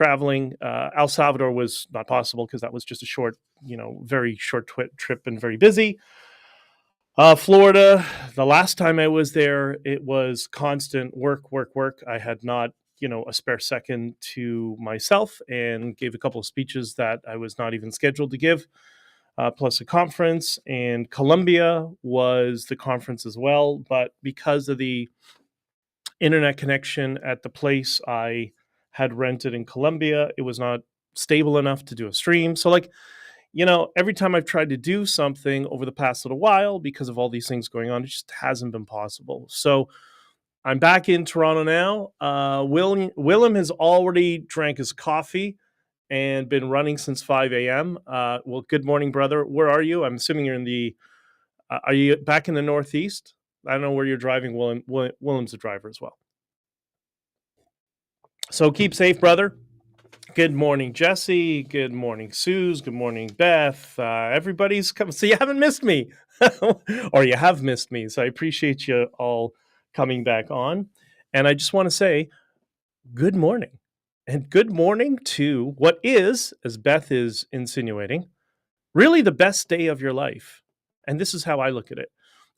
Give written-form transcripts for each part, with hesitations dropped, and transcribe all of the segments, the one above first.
traveling. El Salvador was not possible because that was just a short, very short trip and very busy. Florida, the last time I was there, it was constant work, work, work. I had not, a spare second to myself, and gave a couple of speeches that I was not even scheduled to give, plus a conference. And Colombia was the conference as well. But because of the internet connection at the place I had rented in Colombia, it was not stable enough to do a stream. So every time I've tried to do something over the past little while, because of all these things going on, it just hasn't been possible. So I'm back in Toronto now. Willem has already drank his coffee and been running since 5 a.m. Well, good morning, brother. Where are you? I'm assuming you're in the, are you back in the Northeast? I don't know where you're driving. Willem's a driver as well. So keep safe, brother. Good morning, Jesse. Good morning, Suze. Good morning, Beth. Everybody's coming. So you haven't missed me, or you have missed me. So I appreciate you all coming back on. And I just want to say good morning. And good morning to what is, as Beth is insinuating, really the best day of your life. And this is how I look at it.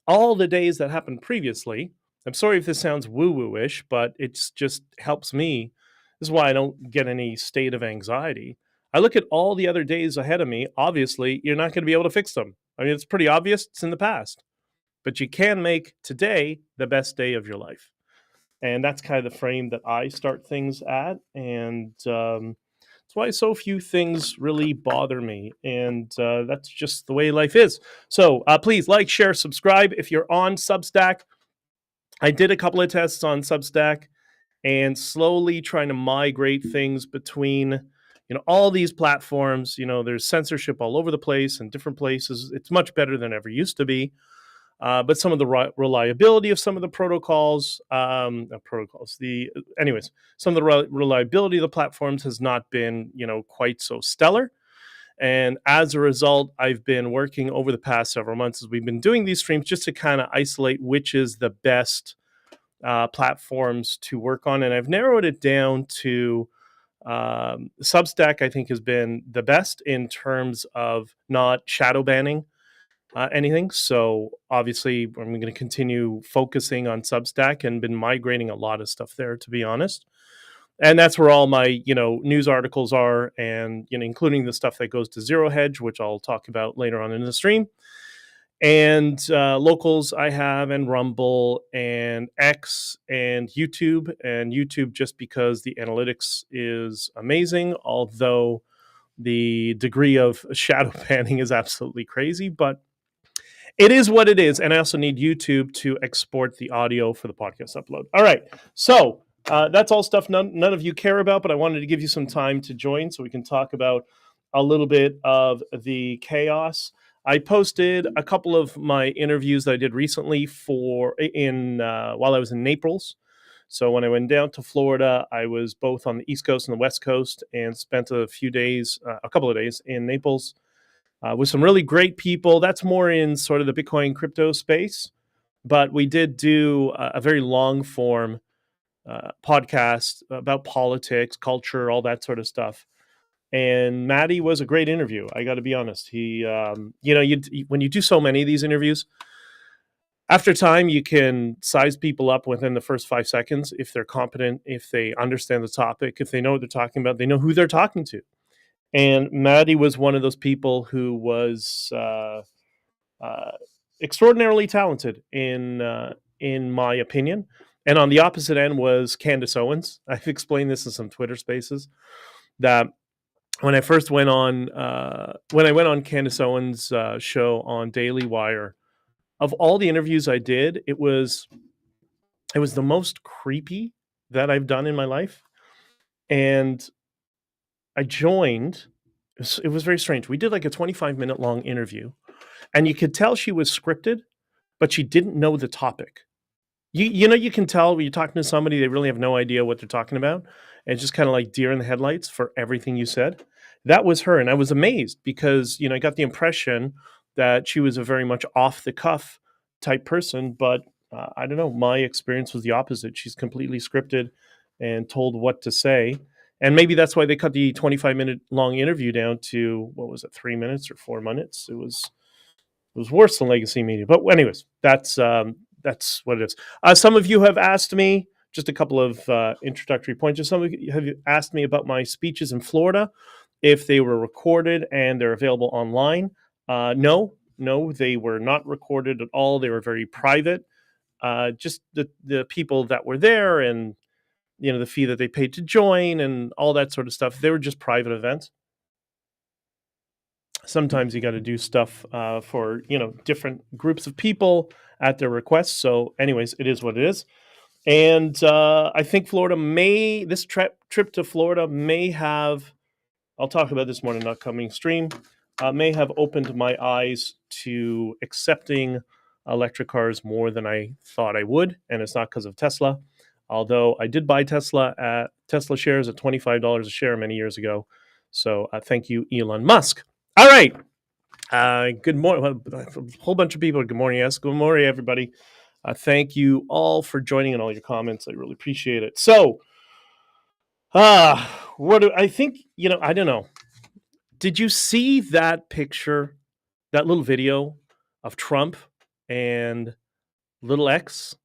All the days that happened previously, I'm sorry if this sounds woo-woo-ish, but it just helps me. This is why I don't get any state of anxiety. I look at all the other days ahead of me. Obviously, you're not going to be able to fix them. I mean, it's pretty obvious. It's in the past. But you can make today the best day of your life. And that's kind of the frame that I start things at. And that's why so few things really bother me. And that's just the way life is. So please like, share, subscribe. If you're on Substack, I did a couple of tests on Substack and slowly trying to migrate things between, all these platforms. There's censorship all over the place in different places. It's much better than ever used to be. But some of the reliability of some of the protocols, some of the reliability of the platforms has not been, quite so stellar. And as a result, I've been working over the past several months as we've been doing these streams just to kind of isolate which is the best platforms to work on. And I've narrowed it down to Substack, I think, has been the best in terms of not shadow banning anything. So obviously, I'm going to continue focusing on Substack and been migrating a lot of stuff there, to be honest. And that's where all my, news articles are, and, including the stuff that goes to Zero Hedge, which I'll talk about later on in the stream. And locals I have, and Rumble, and X, and YouTube just because the analytics is amazing, although the degree of shadow banning is absolutely crazy, but it is what it is. And I also need YouTube to export the audio for the podcast upload. All right. So that's all stuff none of you care about, but I wanted to give you some time to join so we can talk about a little bit of the chaos. I posted a couple of my interviews that I did recently while I was in Naples. So when I went down to Florida, I was both on the East Coast and the West Coast, and spent a couple of days in Naples with some really great people. That's more in sort of the Bitcoin crypto space. But we did do a very long form podcast about politics, culture, all that sort of stuff. And Maddie was a great interview. I got to be honest. He, when you do so many of these interviews, after time, you can size people up within the first 5 seconds if they're competent, if they understand the topic, if they know what they're talking about, they know who they're talking to. And Maddie was one of those people who was extraordinarily talented, in my opinion. And on the opposite end was Candace Owens. I've explained this in some Twitter spaces that when I first went on, Candace Owens' show on Daily Wire, of all the interviews I did, it was the most creepy that I've done in my life. And I joined. It was very strange. We did like a 25-minute long interview, and you could tell she was scripted, but she didn't know the topic. You can tell when you're talking to somebody, they really have no idea what they're talking about. And it's just kind of like deer in the headlights for everything you said. That was her. And I was amazed because, I got the impression that she was a very much off the cuff type person. But I don't know. My experience was the opposite. She's completely scripted and told what to say. And maybe that's why they cut the 25-minute long interview down to, what was it, 3 minutes or 4 minutes? It was worse than legacy media. But anyways, that's what it is. Some of you have asked me, just a couple of introductory points. Some of you have asked me about my speeches in Florida, if they were recorded and they're available online. No, they were not recorded at all. They were very private. Just the people that were there, and the fee that they paid to join and all that sort of stuff. They were just private events. Sometimes you got to do stuff for different groups of people at their request. So anyways, it is what it is. And I think this trip to Florida may have, I'll talk about this more in an upcoming stream, may have opened my eyes to accepting electric cars more than I thought I would. And it's not because of Tesla, although I did buy Tesla shares at $25 a share many years ago. So thank you, Elon Musk. All right. Good morning. A whole bunch of people. Good morning. Yes. Good morning, everybody. Thank you all for joining and all your comments. I really appreciate it. So, what do I think? I don't know. Did you see that picture, that little video of Trump and little X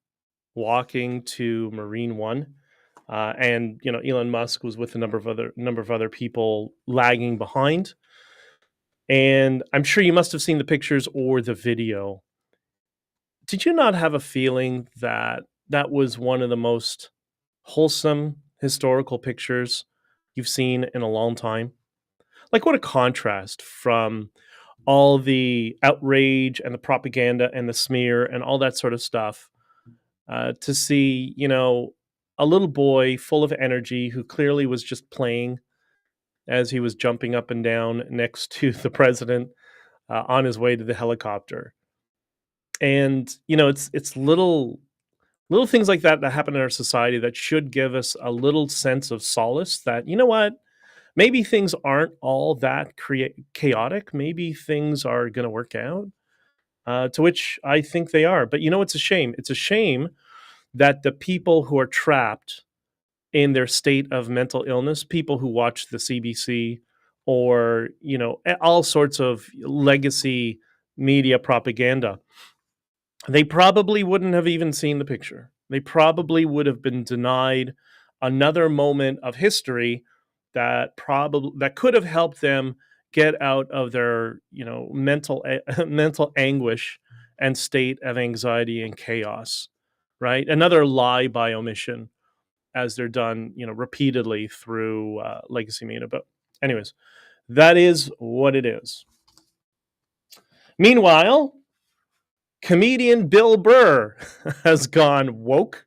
walking to Marine One? And Elon Musk was with a number of other people lagging behind. And I'm sure you must have seen the pictures or the video. Did you not have a feeling that that was one of the most wholesome historical pictures you've seen in a long time? Like, what a contrast from all the outrage and the propaganda and the smear and all that sort of stuff to see, a little boy full of energy who clearly was just playing as he was jumping up and down next to the president on his way to the helicopter. And it's little things like that happen in our society that should give us a little sense of solace that, what, maybe things aren't all that chaotic. Maybe things are going to work out, to which I think they are. But it's a shame. It's a shame that the people who are trapped in their state of mental illness, people who watch the CBC or, all sorts of legacy media propaganda, they probably wouldn't have even seen the picture. They probably would have been denied another moment of history that could have helped them get out of their, mental anguish and state of anxiety and chaos, right? Another lie by omission, as they're done, repeatedly through legacy media. But anyways, that is what it is. Meanwhile, comedian Bill Burr has gone woke.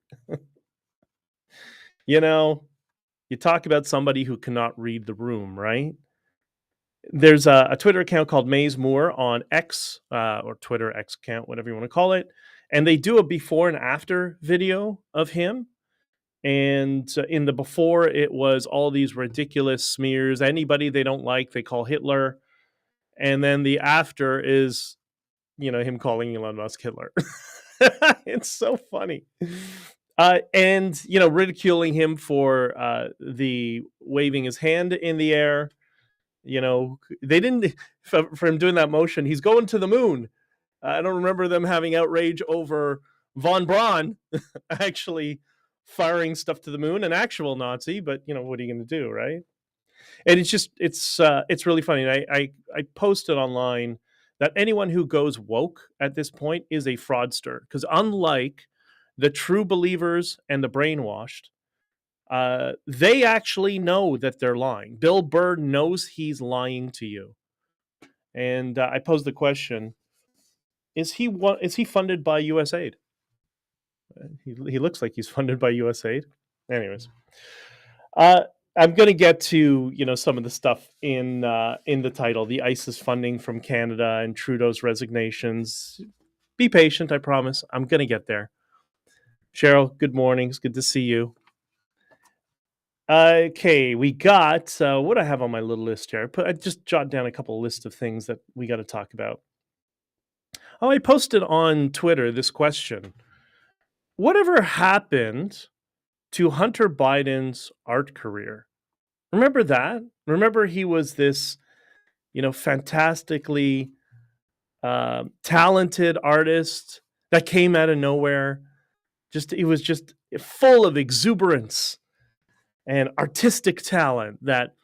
You talk about somebody who cannot read the room, right? There's a Twitter account called Maze Moore on X, or Twitter X account, whatever you want to call it. And they do a before and after video of him. And in the before, it was all these ridiculous smears. Anybody they don't like, they call Hitler. And then the after is, him calling Elon Musk Hitler. It's so funny. And, ridiculing him for the waving his hand in the air. They didn't, for him doing that motion, he's going to the moon. I don't remember them having outrage over von Braun actually firing stuff to the moon, an actual Nazi, but what are you going to do, right? And it's really funny. And I posted online that anyone who goes woke at this point is a fraudster, because unlike the true believers and the brainwashed, they actually know that they're lying. Bill Burr knows he's lying to you. And I posed the question: Is he funded by USAID? He looks like he's funded by USAID. Anyways, I'm going to get to some of the stuff in the title, the ISIS funding from Canada and Trudeau's resignations. Be patient, I promise. I'm going to get there. Cheryl, good morning. It's good to see you. Okay, we got what I have on my little list here. I just jotted down a couple of lists of things that we got to talk about. Oh, I posted on Twitter this question: whatever happened to Hunter Biden's art career? Remember that? Remember he was this, fantastically talented artist that came out of nowhere. He was just full of exuberance and artistic talent that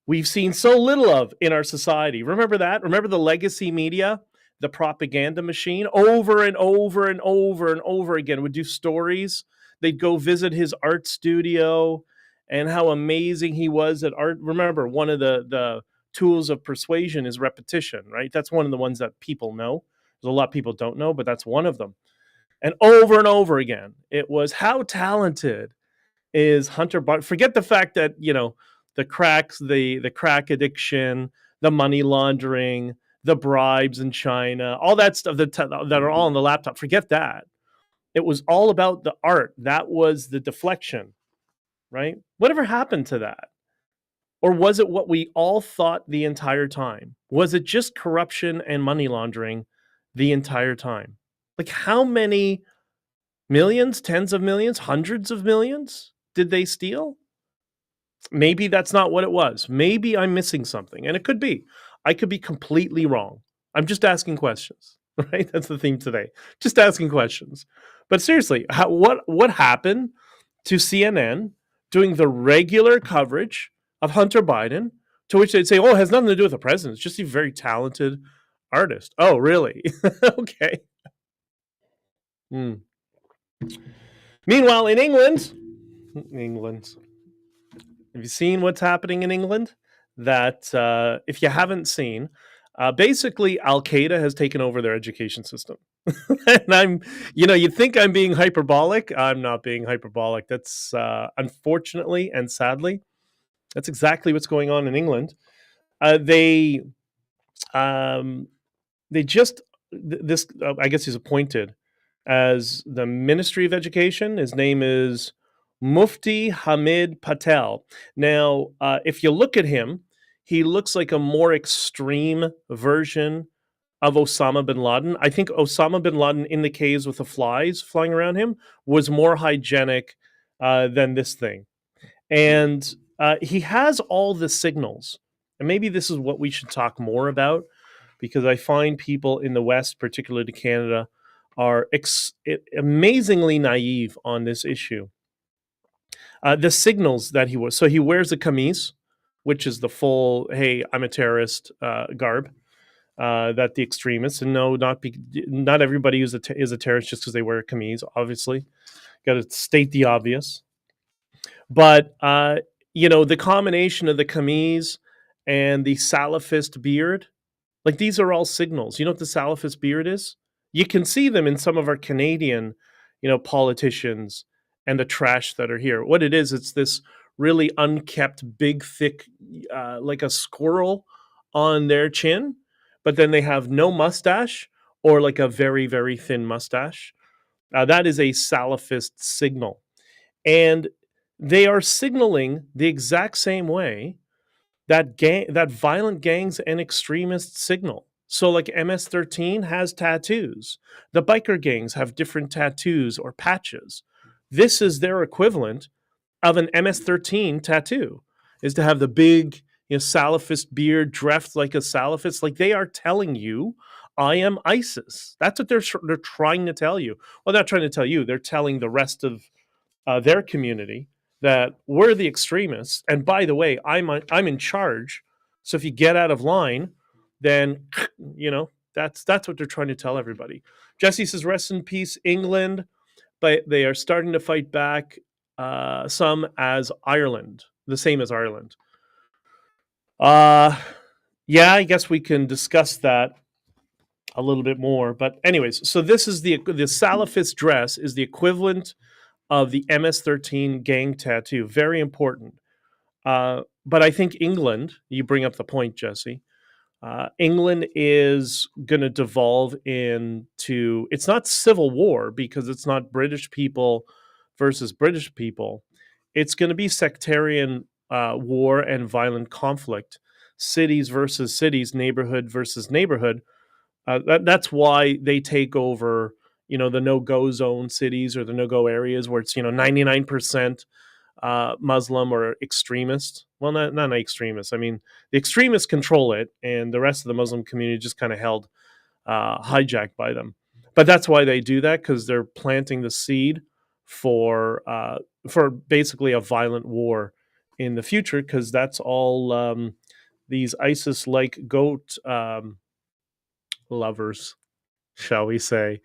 we've seen so little of in our society. Remember that? Remember the legacy media, the propaganda machine, over and over and over and over again would do stories. They'd go visit his art studio and how amazing he was at art. Remember, one of the tools of persuasion is repetition, right? That's one of the ones that people know. There's a lot of people don't know, but that's one of them. And over again, it was how talented is Hunter Biden. Forget the fact that, the cracks, the crack addiction, the money laundering, the bribes in China, all that stuff that are all on the laptop. Forget that. It was all about the art. That was the deflection, right? Whatever happened to that? Or was it what we all thought the entire time? Was it just corruption and money laundering the entire time? Like, how many millions, tens of millions, hundreds of millions did they steal? Maybe that's not what it was. Maybe I'm missing something. And it could be. I could be completely wrong. I'm just asking questions, right? That's the theme today. Just asking questions. But seriously, what happened to CNN doing the regular coverage of Hunter Biden, to which they'd say, oh, it has nothing to do with the president. It's just a very talented artist. Oh, really? Okay. Meanwhile, in England, have you seen what's happening in England? That if you haven't seen, basically Al-Qaeda has taken over their education system. And you'd think I'm being hyperbolic. I'm not being hyperbolic. That's unfortunately and sadly, that's exactly what's going on in England. They just, this, I guess he's appointed as the Ministry of Education. His name is Mufti Hamid Patel. Now, if you look at him, he looks like a more extreme version of Osama bin Laden. I think Osama bin Laden in the caves with the flies flying around him was more hygienic than this thing. And he has all the signals. And maybe this is what we should talk more about, because I find people in the West, particularly Canada, are amazingly naive on this issue. The signals that he was. So he wears a camise, which is the full, hey, I'm a terrorist garb. That the extremists, and no, not everybody is a terrorist just because they wear a camise, obviously. Got to state the obvious. But, the combination of the camise and the Salafist beard, like, these are all signals. You know what the Salafist beard is? You can see them in some of our Canadian, politicians and the trash that are here. What it is, it's this really unkept, big, thick, like a squirrel on their chin, but then they have no mustache or like a very, very thin mustache. That is a Salafist signal. And they are signaling the exact same way that violent gangs and extremists signal. So like MS-13 has tattoos. The biker gangs have different tattoos or patches. This is their equivalent of an MS-13 tattoo, is to have the big, Salafist beard, dressed like a Salafist. Like, they are telling you, I am ISIS. That's what they're trying to tell you. Well, they're not trying to tell you. They're telling the rest of their community that we're the extremists. And by the way, I'm in charge. So if you get out of line, then that's what they're trying to tell everybody. Jesse says, "Rest in peace, England," but they are starting to fight back. Some as Ireland, the same as Ireland. Yeah, I guess we can discuss that a little bit more. But anyways, so this is the Salafist dress is the equivalent of the MS-13 gang tattoo. Very important. But I think England, you bring up the point, Jesse, England is going to devolve into, it's not civil war because it's not British people versus British people. It's going to be sectarian war and violent conflict, cities versus cities, neighborhood versus neighborhood. That's why they take over, the no-go zone cities or the no-go areas where it's, 99% Muslim or extremist. Well, not extremist. I mean, the extremists control it, and the rest of the Muslim community just kind of held hijacked by them. But that's why they do that, because they're planting the seed for basically a violent war in the future, because that's all these ISIS-like goat lovers, shall we say.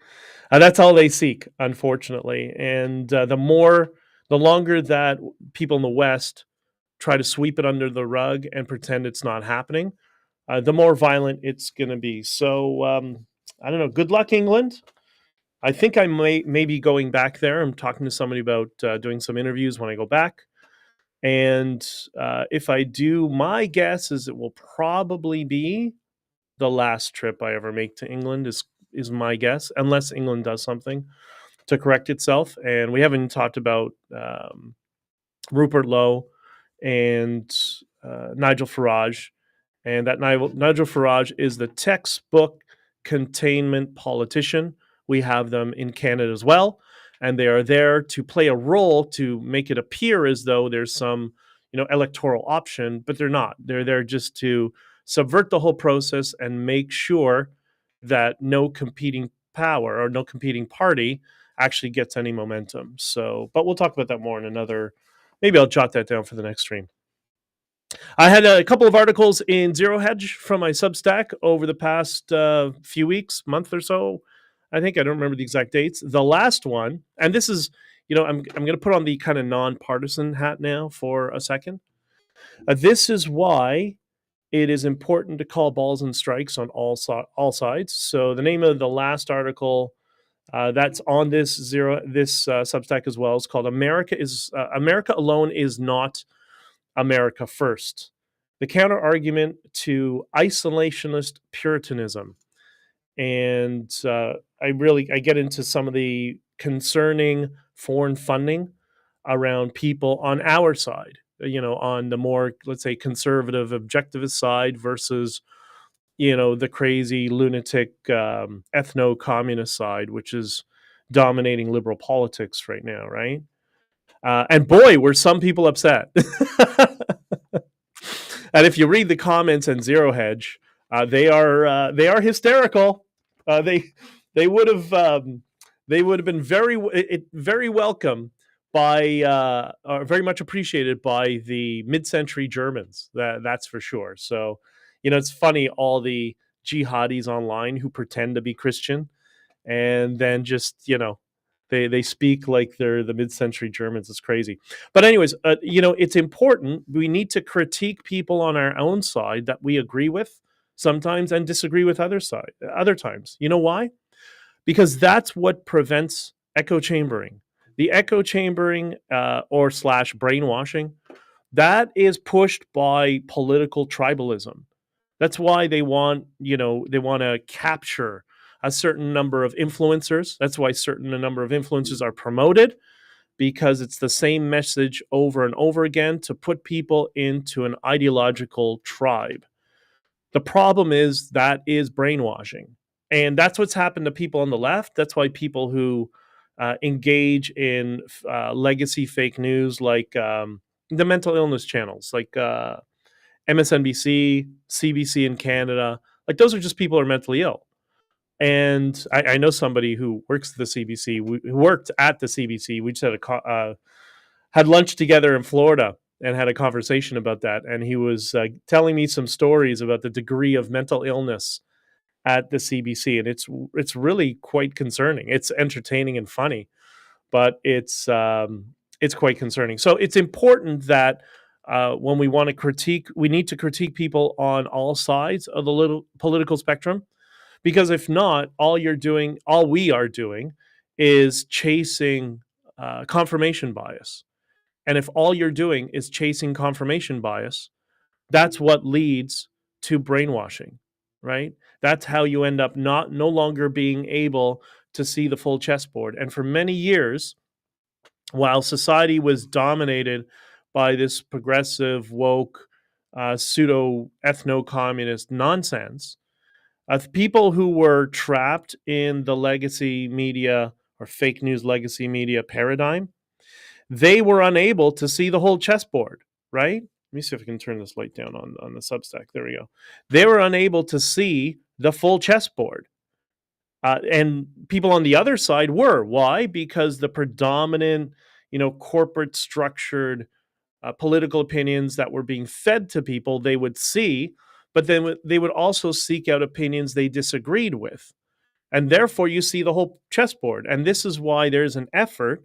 That's all they seek, unfortunately. And the longer that people in the West try to sweep it under the rug and pretend it's not happening, the more violent it's going to be. So I don't know. Good luck, England. I think I may be going back there. I'm talking to somebody about doing some interviews when I go back. And if I do, my guess is it will probably be the last trip I ever make to England, is my guess, unless England does something to correct itself. And we haven't talked about Rupert Lowe and Nigel Farage. And that Nigel Farage is the textbook containment politician. We have them in Canada as well. And they are there to play a role to make it appear as though there's some, electoral option, but they're not. They're there just to subvert the whole process and make sure that no competing power or no competing party actually gets any momentum. So, but we'll talk about that more in another. Maybe I'll jot that down for the next stream. I had a couple of articles in Zero Hedge from my Substack over the past few weeks, month or so. I think I don't remember the exact dates. The last one, and this is, I'm going to put on the kind of nonpartisan hat now for a second. This is why it is important to call balls and strikes on all sides. So the name of the last article that's on this Substack as well is called "America Alone is Not America First: The Counter Argument to Isolationist Puritanism." And I get into some of the concerning foreign funding around people on our side, on the more, let's say, conservative objectivist side versus, the crazy lunatic ethno-communist side, which is dominating liberal politics right now, right? And boy, were some people upset. And if you read the comments in Zero Hedge, they are hysterical. They would have been very welcome by or very much appreciated by the mid-century Germans. That's for sure. So, it's funny, all the jihadis online who pretend to be Christian and then just they speak like they're the mid-century Germans. It's crazy. But anyways, it's important. We need to critique people on our own side that we agree with sometimes and disagree with other times. You know why? Because that's what prevents echo chambering. The echo chambering or / brainwashing, that is pushed by political tribalism. That's why they want to capture a certain number of influencers. That's why a number of influencers are promoted, because it's the same message over and over again to put people into an ideological tribe. The problem is that is brainwashing. And that's what's happened to people on the left. That's why people who engage in legacy fake news, like the mental illness channels, like MSNBC, CBC in Canada, like those are just people who are mentally ill. And I know somebody who works at the CBC, who worked at the CBC. We just had lunch together in Florida and had a conversation about that. And he was telling me some stories about the degree of mental illness at the CBC, and it's really quite concerning. It's entertaining and funny, but it's quite concerning. So it's important that when we want to critique, we need to critique people on all sides of the political spectrum. Because if not, all we are doing is chasing confirmation bias. And if all you're doing is chasing confirmation bias, that's what leads to brainwashing, right? That's how you end up no longer being able to see the full chessboard. And for many years, while society was dominated by this progressive, woke, pseudo ethno-communist nonsense, people who were trapped in the legacy media or fake news legacy media paradigm, they were unable to see the whole chessboard, right? Let me see if I can turn this light down on the Substack. There we go. They were unable to see the full chessboard. And people on the other side were. Why? Because the predominant, corporate structured political opinions that were being fed to people, they would see, but then they would also seek out opinions they disagreed with. And therefore, you see the whole chessboard. And this is why there's an effort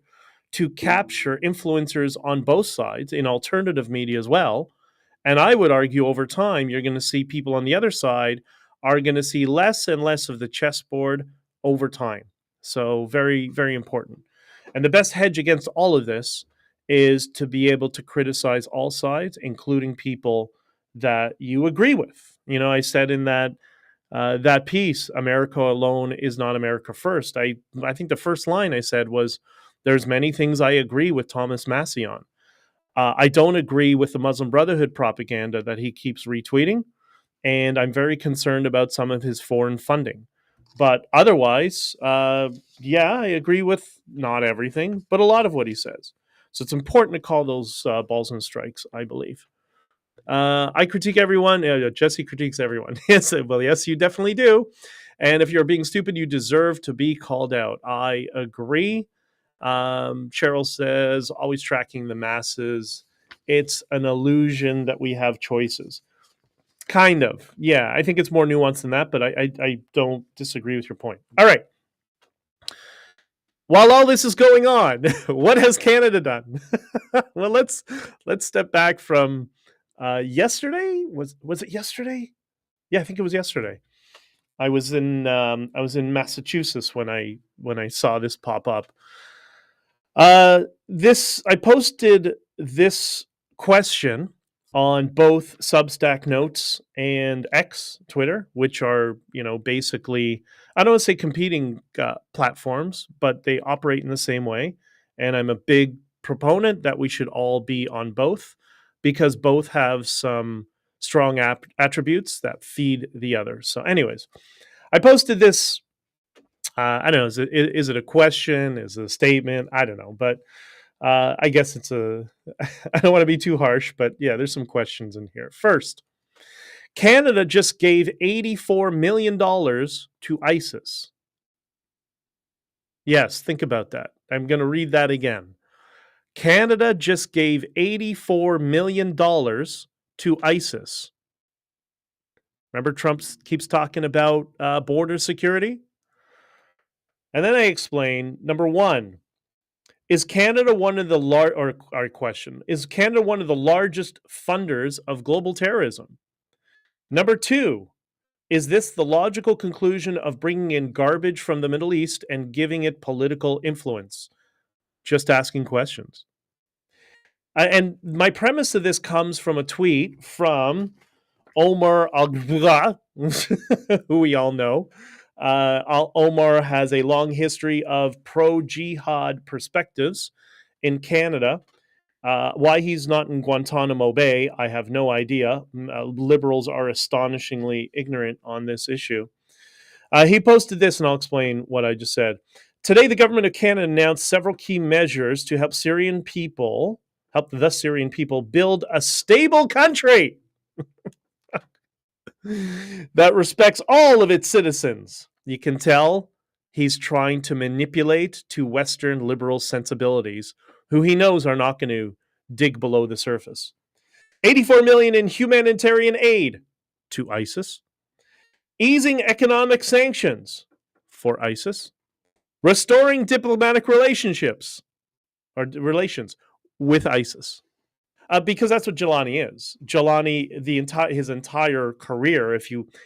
to capture influencers on both sides in alternative media as well. And I would argue over time, you're going to see people on the other side are going to see less and less of the chessboard over time. So very, very important. And the best hedge against all of this is to be able to criticize all sides, including people that you agree with. I said in that piece, America alone is not America first. I think the first line I said was, there's many things I agree with Thomas Massie on. I don't agree with the Muslim Brotherhood propaganda that he keeps retweeting, and I'm very concerned about some of his foreign funding. But otherwise, yeah, I agree with not everything, but a lot of what he says. So it's important to call those balls and strikes, I believe. I critique everyone. Jesse critiques everyone. Yes, well, yes, you definitely do. And if you're being stupid, you deserve to be called out. I agree. Cheryl says, always tracking the masses. It's an illusion that we have choices. Kind of. Yeah, I think it's more nuanced than that, but I don't disagree with your point. All right. While all this is going on, what has Canada done? Well, let's step back from yesterday. Was it yesterday? Yeah, I think it was yesterday. I was in Massachusetts when I saw this pop up. I posted this question on both Substack Notes and X, Twitter, which are, basically, I don't want to say competing platforms, but they operate in the same way. And I'm a big proponent that we should all be on both, because both have some strong attributes that feed the other. So anyways, I posted this. I don't know, is it a question? Is it a statement? I don't know. But I guess it's I don't want to be too harsh, but yeah, there's some questions in here. First, Canada just gave $84 million to ISIS. Yes, think about that. I'm going to read that again. Canada just gave $84 million to ISIS. Remember, Trump keeps talking about border security? And then I explain, number one, is Canada one of the is Canada one of the largest funders of global terrorism? Number two, is this the logical conclusion of bringing in garbage from the Middle East and giving it political influence? Just asking questions. And my premise of this comes from a tweet from Omar Al-Ghura, who we all know. Omar has a long history of pro-jihad perspectives in Canada. Why he's not in Guantanamo Bay, I have no idea. Liberals are astonishingly ignorant on this issue. He posted this, and I'll explain what I just said. Today, the government of Canada announced several key measures to help the Syrian people build a stable country that respects all of its citizens. You can tell he's trying to manipulate to Western liberal sensibilities, who he knows are not going to dig below the surface. $84 million in humanitarian aid to ISIS. Easing economic sanctions for ISIS. Restoring diplomatic relations with ISIS. Because that's what Jelani is. Jelani, his entire career,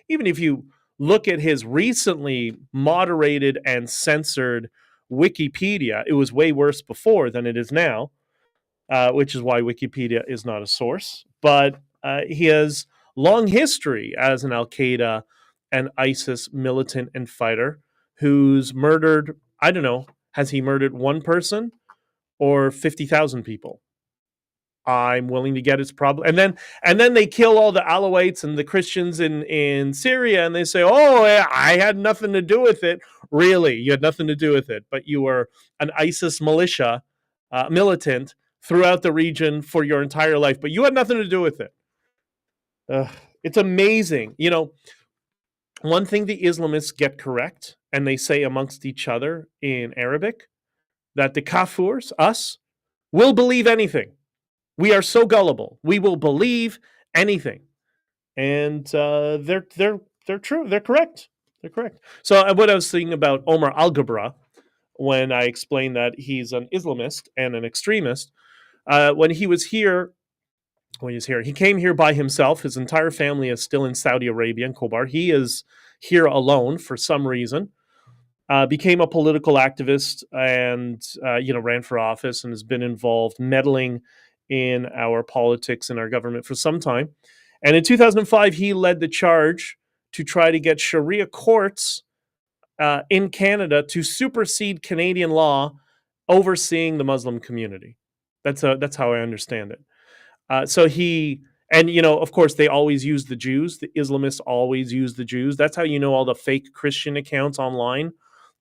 even if you look at his recently moderated and censored Wikipedia, it was way worse before than it is now, which is why Wikipedia is not a source. But he has long history as an Al-Qaeda and ISIS militant and fighter who's murdered, I don't know, has he murdered one person or 50,000 people? I'm willing to get it's probably, and then they kill all the Alawites and the Christians in Syria, and they say, "Oh, I had nothing to do with it." Really, you had nothing to do with it, but you were an ISIS militia militant throughout the region for your entire life, but you had nothing to do with it. It's amazing. You know, one thing the Islamists get correct, and they say amongst each other in Arabic, that the kafirs, us, will believe anything. We are so gullible. We will believe anything. And they're true. They're correct. They're correct. So what I was thinking about Omar al-Ghabra, when I explained that he's an Islamist and an extremist, when he was here, he came here by himself. His entire family is still in Saudi Arabia, in Khobar. He is here alone for some reason. Became a political activist and ran for office and has been involved meddling in our politics and our government for some time. And in 2005, he led the charge to try to get Sharia courts in Canada to supersede Canadian law overseeing the Muslim community. That's how I understand it. So he, and of course, they always use the Jews. The Islamists always use the Jews. That's how all the fake Christian accounts online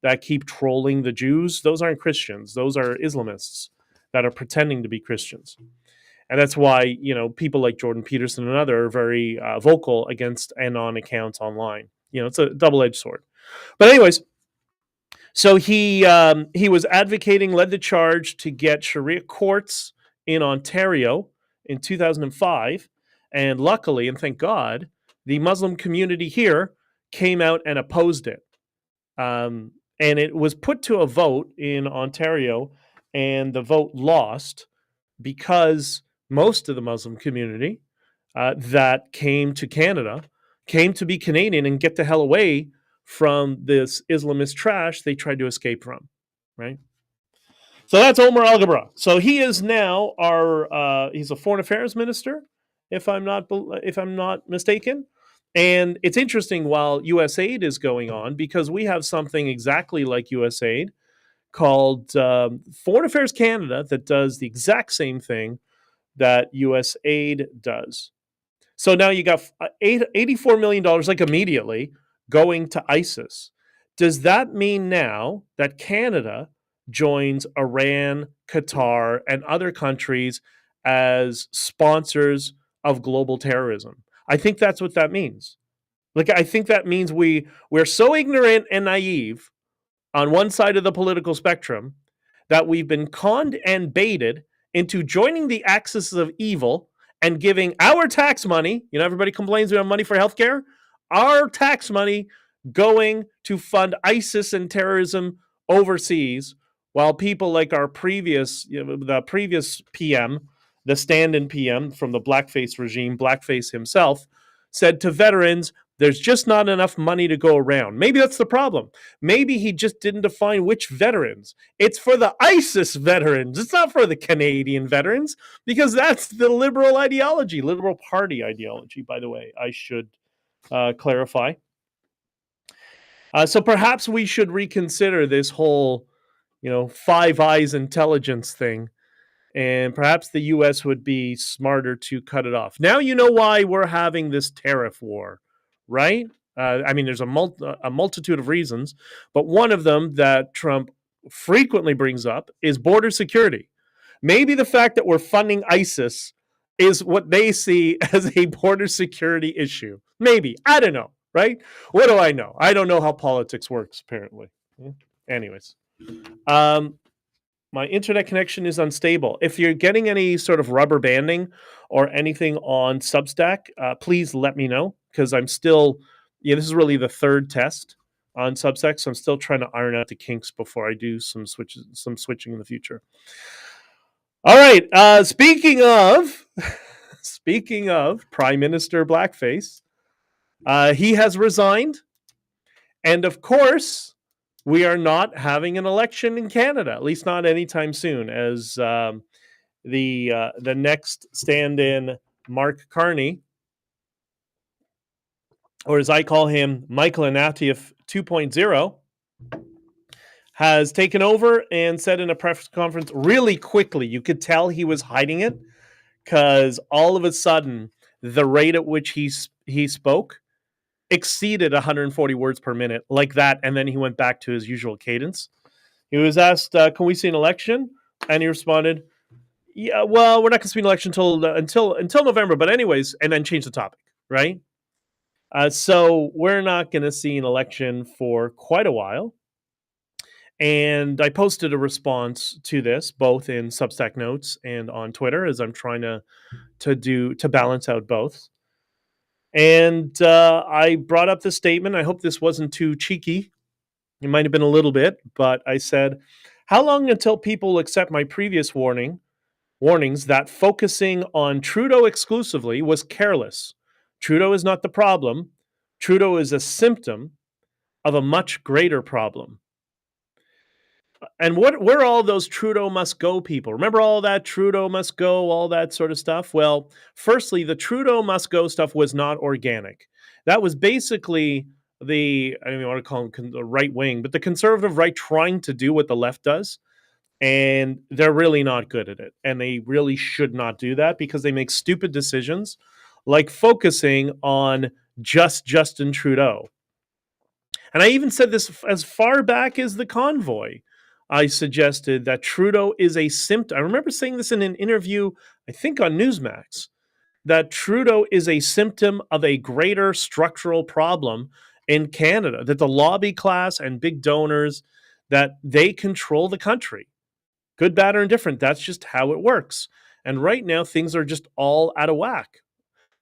that keep trolling the Jews. Those aren't Christians. Those are Islamists that are pretending to be Christians. And that's why, people like Jordan Peterson and others are very vocal against anon accounts online. It's a double-edged sword. But anyways, so he was advocating, led the charge to get Sharia courts in Ontario in 2005. And luckily, and thank God, the Muslim community here came out and opposed it. And it was put to a vote in Ontario, and the vote lost because most of the Muslim community that came to Canada came to be Canadian and get the hell away from this Islamist trash they tried to escape from, right? So that's Omar al-Ghabra. So he is now he's a foreign affairs minister, if I'm not mistaken. And it's interesting while USAID is going on, because we have something exactly like USAID called Foreign Affairs Canada that does the exact same thing that USAID does. So now you got $84 million, like immediately, going to ISIS. Does that mean now that Canada joins Iran, Qatar, and other countries as sponsors of global terrorism? I think that's what that means. I think that means we're so ignorant and naive on one side of the political spectrum that we've been conned and baited into joining the axis of evil and giving our tax money. Everybody complains we have money for healthcare. Our tax money going to fund ISIS and terrorism overseas, while people like the previous PM, the stand-in PM from the blackface regime, blackface himself, said to veterans, there's just not enough money to go around. Maybe that's the problem. Maybe he just didn't define which veterans. It's for the ISIS veterans. It's not for the Canadian veterans, because that's the liberal ideology, Liberal Party ideology, by the way, I should clarify. So perhaps we should reconsider this whole, Five Eyes intelligence thing. And perhaps the U.S. would be smarter to cut it off. Now you know why we're having this tariff war, right? There's a multitude of reasons, but one of them that Trump frequently brings up is border security. Maybe the fact that we're funding ISIS is what they see as a border security issue. Maybe. I don't know, right? What do I know? I don't know how politics works, apparently. Anyways. My internet connection is unstable. If you're getting any sort of rubber banding or anything on Substack, please let me know, because I'm still, this is really the third test on Substack, so I'm still trying to iron out the kinks before I do some switching in the future. All right. Speaking of Prime Minister Blackface, he has resigned, and of course, we are not having an election in Canada, at least not anytime soon, as the next stand-in, Mark Carney, or as I call him, Michael Ignatieff 2.0, has taken over and said in a press conference really quickly, you could tell he was hiding it, because all of a sudden, the rate at which he spoke exceeded 140 words per minute, like that, and then he went back to his usual cadence. He was asked, can we see an election? And he responded, yeah, well, we're not going to speak election until November, but anyways, and then change the topic, right? So we're not going to see an election for quite a while. And I posted a response to this both in Substack notes and on Twitter, as I'm trying to balance out both. And I brought up this statement. I hope this wasn't too cheeky. It might have been a little bit, but I said, how long until people accept my previous warnings that focusing on Trudeau exclusively was careless? Trudeau is not the problem. Trudeau is a symptom of a much greater problem. And where are all those Trudeau must go people? Remember all that Trudeau must go, all that sort of stuff? Well, firstly, the Trudeau must go stuff was not organic. That was basically I don't even want to call them the right wing, but the conservative right trying to do what the left does. And they're really not good at it. And they really should not do that because they make stupid decisions like focusing on just Justin Trudeau. And I even said this as far back as the convoy. I suggested that Trudeau is a symptom. I remember saying this in an interview, I think on Newsmax, that Trudeau is a symptom of a greater structural problem in Canada, that the lobby class and big donors, that they control the country. Good, bad, or indifferent. That's just how it works. And right now, things are just all out of whack.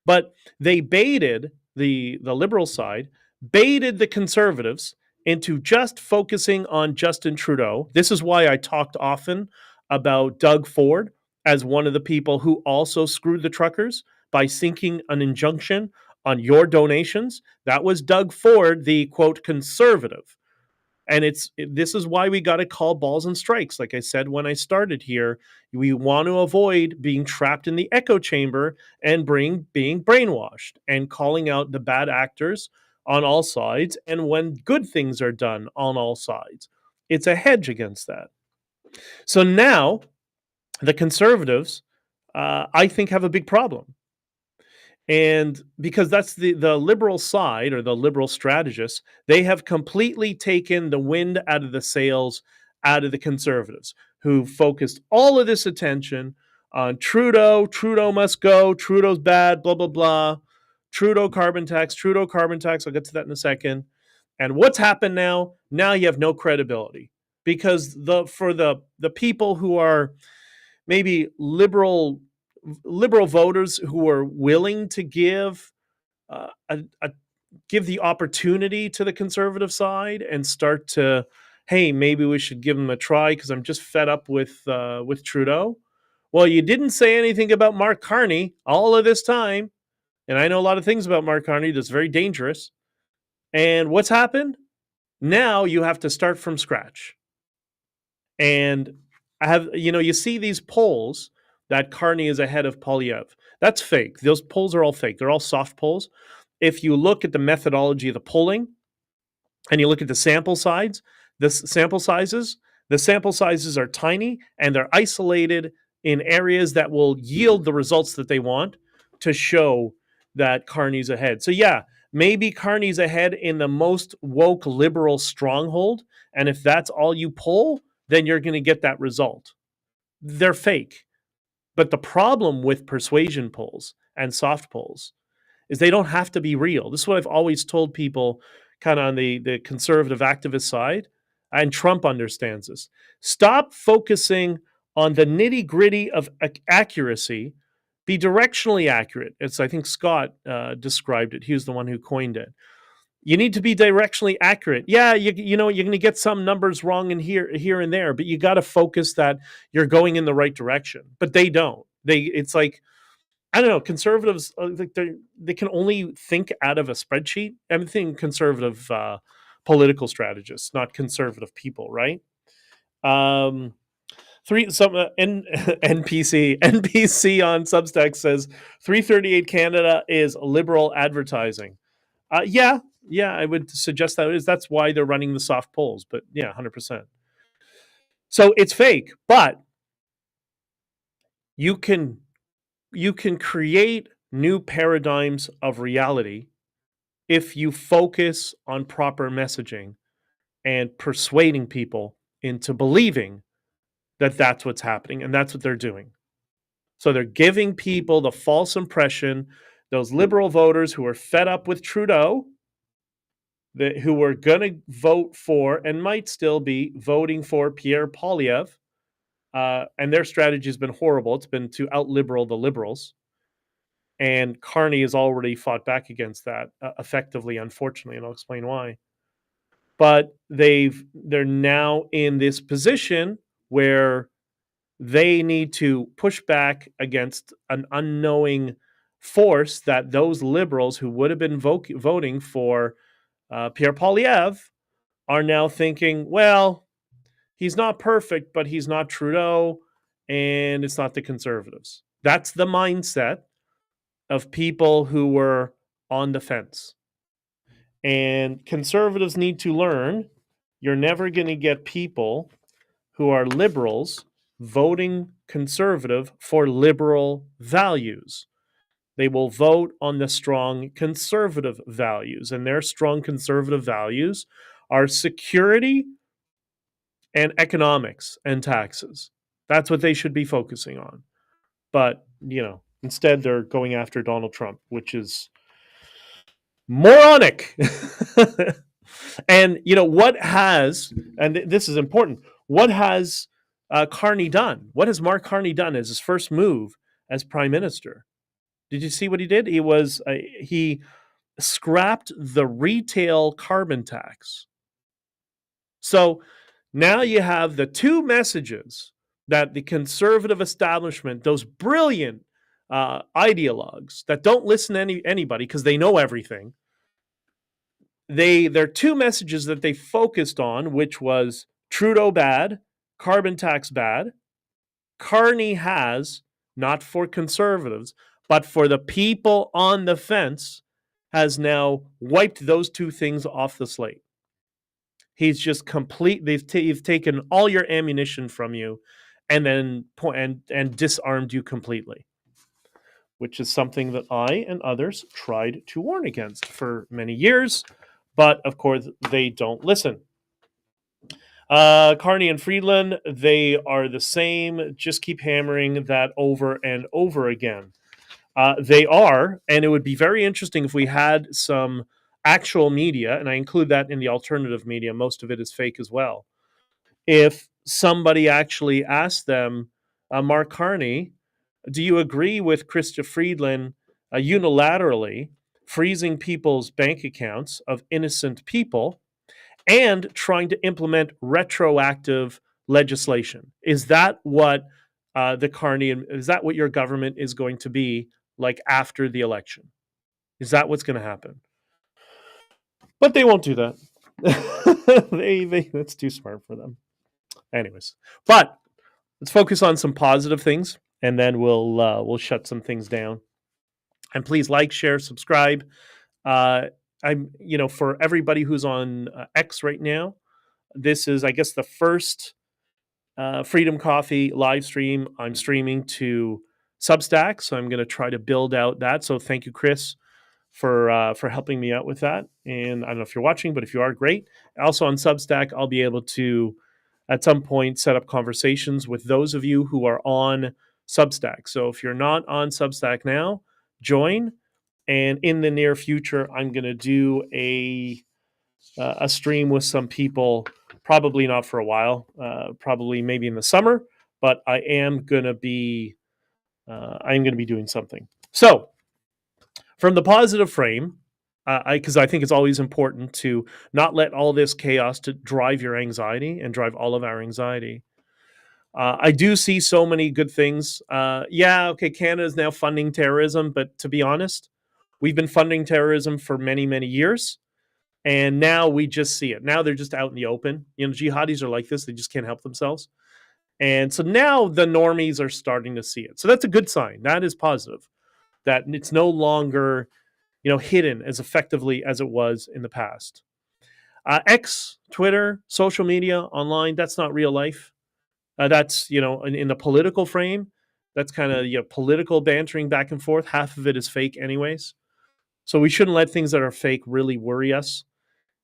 But they baited the Liberal side, baited the Conservatives into just focusing on Justin Trudeau. This is why I talked often about Doug Ford as one of the people who also screwed the truckers by sinking an injunction on your donations. That was Doug Ford, the quote conservative. And this is why we got to call balls and strikes. Like I said when I started here, we want to avoid being trapped in the echo chamber and being brainwashed and calling out the bad actors on all sides. And when good things are done on all sides, it's a hedge against that. So now the Conservatives, I think, have a big problem. And because that's the Liberal side or the Liberal strategists, they have completely taken the wind out of the sails out of the Conservatives, who focused all of this attention on Trudeau. Trudeau must go. Trudeau's bad, blah, blah, blah. Trudeau carbon tax. I'll get to that in a second. And what's happened now? Now you have no credibility because for the people who are maybe liberal voters who are willing to give give the opportunity to the conservative side and start to, hey, maybe we should give them a try because I'm just fed up with Trudeau. Well, you didn't say anything about Mark Carney all of this time, and I know a lot of things about Mark Carney that's very dangerous. And what's happened? Now you have to start from scratch. And you see these polls that Carney is ahead of Poilievre. That's fake. Those polls are all fake. They're all soft polls. If you look at the methodology of the polling and you look at the sample sizes, the sample sizes are tiny and they're isolated in areas that will yield the results that they want to show that Carney's ahead. So yeah, maybe Carney's ahead in the most woke liberal stronghold. And if that's all you poll, then you're going to get that result. They're fake. But the problem with persuasion polls and soft polls is they don't have to be real. This is what I've always told people kind of on the conservative activist side, and Trump understands this. Stop focusing on the nitty-gritty of accuracy. Be directionally accurate. It's, I think Scott described it. He was the one who coined it. You need to be directionally accurate. Yeah, you're going to get some numbers wrong in here and there, but you got to focus that you're going in the right direction. But they don't. It's like, I don't know, conservatives, they can only think out of a spreadsheet. I'm thinking conservative political strategists, not conservative people, right? NPC on Substack says 338 Canada is liberal advertising. Yeah, I would suggest that's why they're running the soft polls. But yeah, 100%. So it's fake, but you can create new paradigms of reality if you focus on proper messaging and persuading people into believing that that's what's happening, and that's what they're doing. So they're giving people the false impression, those liberal voters who are fed up with Trudeau, who were going to vote for and might still be voting for Pierre Poilievre, and their strategy has been horrible. It's been to out-liberal the Liberals. And Carney has already fought back against that effectively, unfortunately, and I'll explain why. But they're now in this position where they need to push back against an unknowing force that those liberals who would have been voting for Pierre Poilievre are now thinking, well, he's not perfect, but he's not Trudeau, and it's not the Conservatives. That's the mindset of people who were on the fence. And Conservatives need to learn you're never going to get people who are liberals voting Conservative for liberal values. They will vote on the strong conservative values, and their strong conservative values are security and economics and taxes. That's what they should be focusing on. But, instead they're going after Donald Trump, which is moronic. And, what has, and this is important, what has Carney done? What has Mark Carney done as his first move as prime minister? Did you see what he did? He scrapped the retail carbon tax. So now you have the two messages that the conservative establishment, those brilliant ideologues that don't listen to anybody because they know everything, there are two messages that they focused on, which was Trudeau bad, carbon tax bad. Carney has, not for conservatives, but for the people on the fence, has now wiped those two things off the slate. He's just they've taken all your ammunition from you and then and disarmed you completely, which is something that I and others tried to warn against for many years, but of course they don't listen. Carney and Friedland, they are the same. Just keep hammering that over and over again. They are, and it would be very interesting if we had some actual media, and I include that in the alternative media. Most of it is fake as well. If somebody actually asked them, Mark Carney, do you agree with Chrystia Friedland unilaterally freezing people's bank accounts of innocent people and trying to implement retroactive legislation? Is that what is that what your government is going to be like after the election? Is that what's going to happen? But they won't do that. That's too smart for them. Anyways, but let's focus on some positive things, and then we'll shut some things down. And please like, share, subscribe. I'm for everybody who's on X right now, this is, I guess, the first Freedom Coffee live stream. I'm streaming to Substack, so I'm going to try to build out that. So thank you, Chris, for helping me out with that. And I don't know if you're watching, but if you are, great. Also on Substack, I'll be able to, at some point, set up conversations with those of you who are on Substack. So if you're not on Substack now, join. And in the near future, I'm going to do a stream with some people. Probably not for a while. Probably maybe in the summer. But I am going to be doing something. So from the positive frame, because I think it's always important to not let all this chaos to drive your anxiety and drive all of our anxiety. I do see so many good things. Canada is now funding terrorism, but to be honest, we've been funding terrorism for many, many years, and now we just see it. Now they're just out in the open. Jihadis are like this. They just can't help themselves. And so now the normies are starting to see it. So that's a good sign. That is positive, that it's no longer, hidden as effectively as it was in the past. X, Twitter, social media, online, that's not real life. That's, in the political frame, that's kind of political bantering back and forth. Half of it is fake anyways. So we shouldn't let things that are fake really worry us.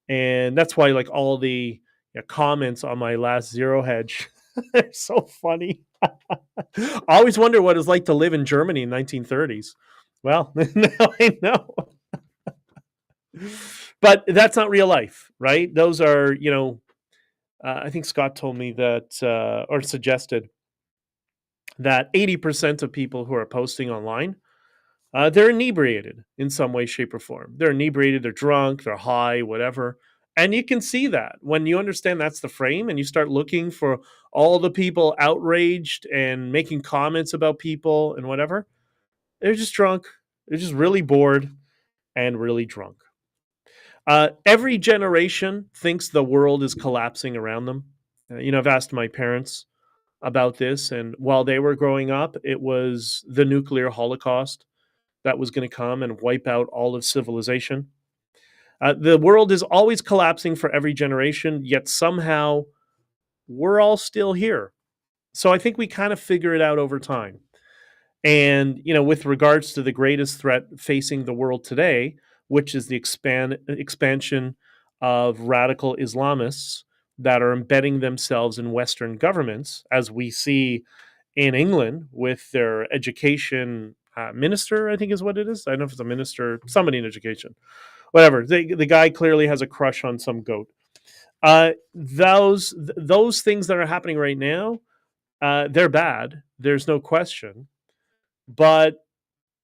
And that's why, like, all the comments on my last Zero Hedge They're so funny. I always wonder what it's like to live in Germany in 1930s. Well, now I know. But that's not real life, right? Those are, I think Scott told me that, or suggested that 80% of people who are posting online, they're inebriated in some way, shape, or form. They're inebriated, they're drunk, they're high, whatever. And you can see that when you understand that's the frame and you start looking for all the people outraged and making comments about people and whatever. They're just drunk. They're just really bored and really drunk. Every generation thinks the world is collapsing around them. I've asked my parents about this, and while they were growing up, it was the nuclear holocaust that was going to come and wipe out all of civilization. The world is always collapsing for every generation, yet somehow we're all still here. So I think we kind of figure it out over time. And, with regards to the greatest threat facing the world today, which is the expansion of radical Islamists that are embedding themselves in Western governments, as we see in England with their education minister, I think is what it is. I don't know if it's a minister, somebody in education, whatever. The guy clearly has a crush on some goat. Those things that are happening right now, they're bad. There's no question. But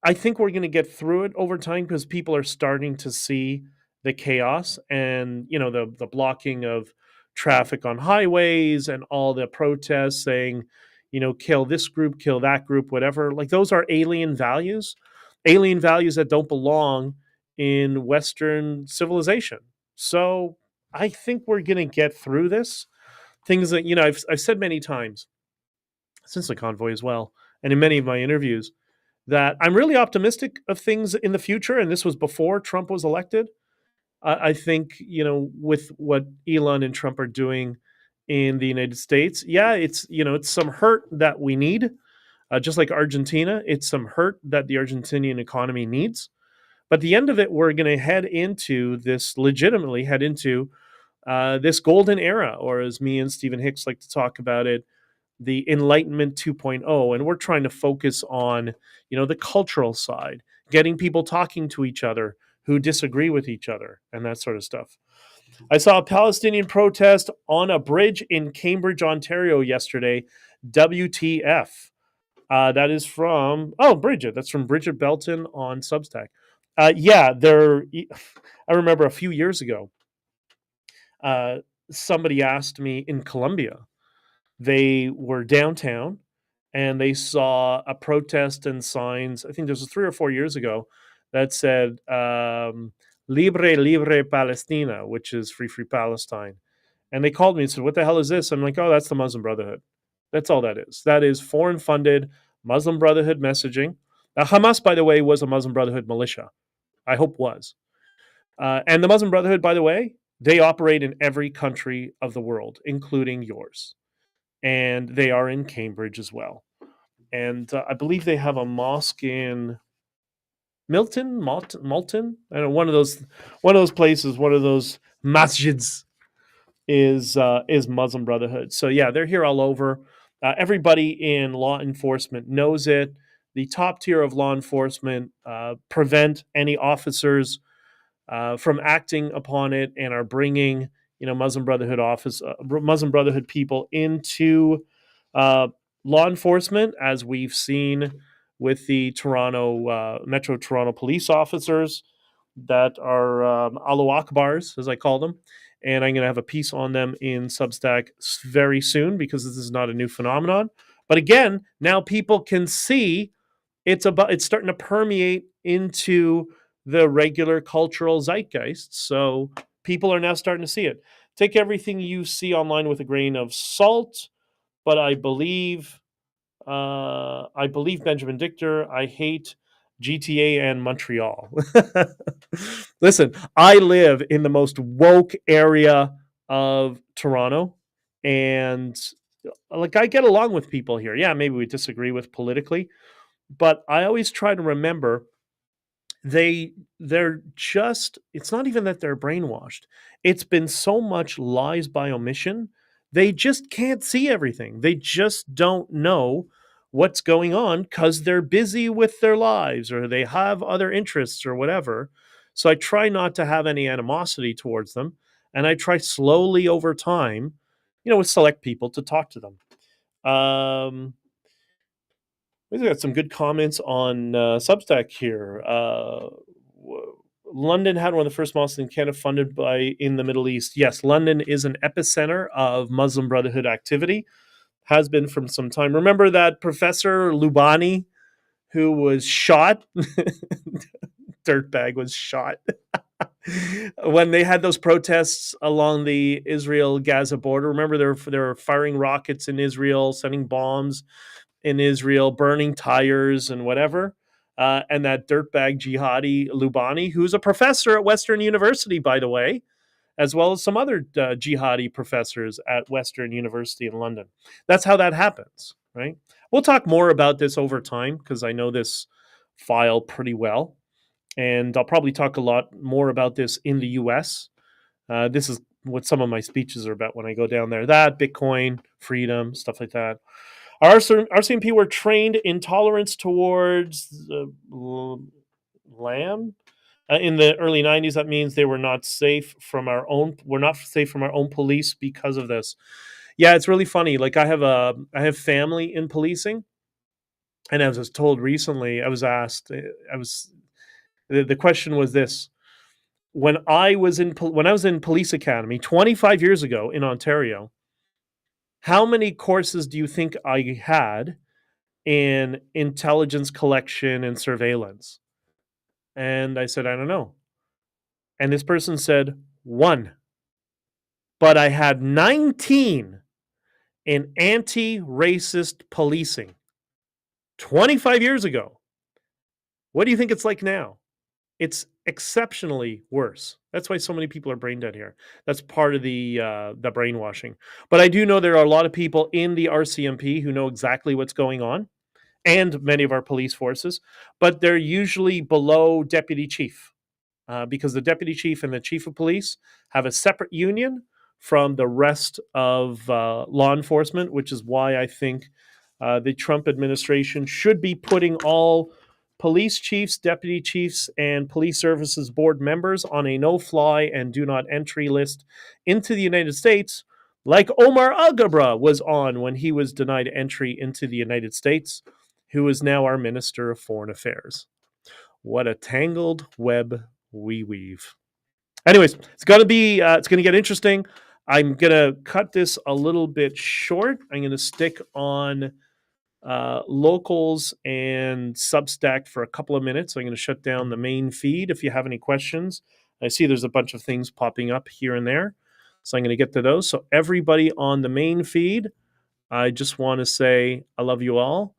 I think we're going to get through it over time because people are starting to see the chaos and, the blocking of traffic on highways and all the protests saying, kill this group, kill that group, whatever. Like those are alien values that don't belong in Western civilization. So I think we're going to get through this. Things that, I've said many times since the convoy as well, and in many of my interviews, that I'm really optimistic of things in the future. And this was before Trump was elected. I think, with what Elon and Trump are doing in the United States, yeah, it's some hurt that we need. Just like Argentina, it's some hurt that the Argentinian economy needs. But at the end of it, we're going to legitimately head into this golden era, or as me and Stephen Hicks like to talk about it, the Enlightenment 2.0. And we're trying to focus on, the cultural side, getting people talking to each other who disagree with each other and that sort of stuff. I saw a Palestinian protest on a bridge in Cambridge, Ontario yesterday. WTF. That is from, Bridget. That's from Bridget Belton on Substack. I remember a few years ago, somebody asked me in Colombia, they were downtown and they saw a protest and signs. I think this was 3 or 4 years ago that said Libre, Libre Palestina, which is free, free Palestine. And they called me and said, what the hell is this? I'm like, oh, that's the Muslim Brotherhood. That's all that is. That is foreign funded Muslim Brotherhood messaging. Hamas, by the way, was a Muslim Brotherhood militia. I hope was. And the Muslim Brotherhood, by the way, they operate in every country of the world, including yours. And they are in Cambridge as well. And I believe they have a mosque in Malton. I don't know, one of those places, one of those masjids is Muslim Brotherhood. So yeah, they're here all over. Everybody in law enforcement knows it. The top tier of law enforcement prevent any officers from acting upon it and are bringing Muslim Brotherhood people into law enforcement, as we've seen with the Metro Toronto police officers that are Allahu Akbars, as I call them. And I'm going to have a piece on them in Substack very soon because this is not a new phenomenon. But again, now people can see it's starting to permeate into the regular cultural zeitgeist. So people are now starting to see it. Take everything you see online with a grain of salt, but I believe Benjamin Dichter. I hate GTA and Montreal. Listen, I live in the most woke area of Toronto, and like I get along with people here. Yeah, maybe we disagree with politically, but I always try to remember they're just, it's not even that they're brainwashed. It's been so much lies by omission they just can't see everything. They just don't know what's going on because they're busy with their lives or they have other interests or whatever. So I try not to have any animosity towards them. And I try slowly over time, with select people to talk to them. We've got some good comments on Substack here. London had one of the first mosques in Canada funded by in the Middle East. Yes, London is an epicenter of Muslim Brotherhood activity, has been from some time. Remember that Professor Lubani who was shot? Dirtbag was shot. When they had those protests along the Israel-Gaza border. Remember they were firing rockets in Israel, sending bombs in Israel, burning tires and whatever. And that dirtbag jihadi Lubani, who's a professor at Western University, by the way, as well as some other jihadi professors at Western University in London. That's how that happens, right? We'll talk more about this over time because I know this file pretty well. And I'll probably talk a lot more about this in the US. This is what some of my speeches are about when I go down there. That, Bitcoin, freedom, stuff like that. Our RCMP were trained in tolerance towards lamb. In the early 90s, that means they were not safe from our own. We're not safe from our own police because of this. Yeah, it's really funny. Like I have family in policing, and as I was told recently, I was asked. The question was this: when I was in police academy 25 years ago in Ontario, how many courses do you think I had in intelligence collection and surveillance? And I said, I don't know. And this person said, 1. But I had 19 in anti-racist policing 25 years ago. What do you think it's like now? It's exceptionally worse. That's why so many people are brain dead here. That's part of the brainwashing. But I do know there are a lot of people in the RCMP who know exactly what's going on, and many of our police forces, but they're usually below deputy chief because the deputy chief and the chief of police have a separate union from the rest of law enforcement, which is why I think the Trump administration should be putting all police chiefs, deputy chiefs, and police services board members on a no-fly and do-not-entry list into the United States, like Omar Al-Ghabra was on when he was denied entry into the United States, who is now our Minister of Foreign Affairs. What a tangled web we weave. Anyways, it's going to get interesting. I'm going to cut this a little bit short. I'm going to stick on locals and Substack for a couple of minutes. I'm going to shut down the main feed if you have any questions. I see there's a bunch of things popping up here and there, so I'm going to get to those. So everybody on the main feed, I just want to say I love you all.